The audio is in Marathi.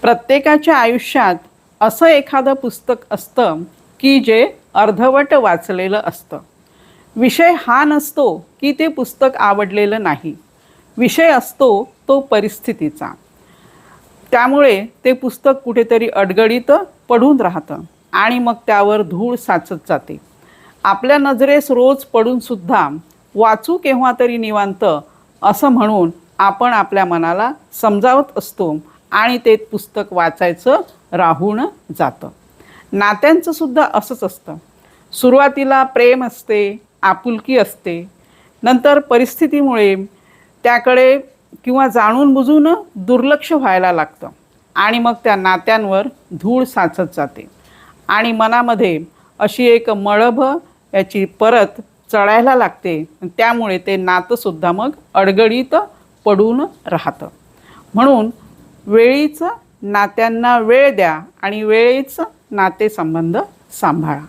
प्रत्येकाच्या आयुष्यात असं एखादं पुस्तक असतं की जे अर्धवट वाचलेलं असतं. विषय हा नसतो की ते पुस्तक आवडलेलं नाही. विषय असतो तो परिस्थितीचा. त्यामुळे ते पुस्तक कुठेतरी अडगळीत पडून राहतं आणि मग त्यावर धूळ साचत जाते. आपल्या नजरेस रोज पडूनसुद्धा वाचू केव्हा तरी निवांत असं म्हणून आपण आपल्या मनाला समजावत असतो आणि ते पुस्तक वाचायचं राहून जातं. नात्यांचं सुद्धा असंच असतं. सुरुवातीला प्रेम असते, आपुलकी असते. नंतर परिस्थितीमुळे त्याकडे किंवा जाणून बुजून दुर्लक्ष व्हायला लागतं आणि मग त्या नात्यांवर धूळ साचत जाते आणि मनामध्ये अशी एक मळभ याची परत चढायला लागते. त्यामुळे ते नातंसुद्धा मग अडगळीत पडून राहतं. म्हणून वेळीच नात्यांना वेळ द्या आणि वेळीच नातेसंबंध सांभाळा.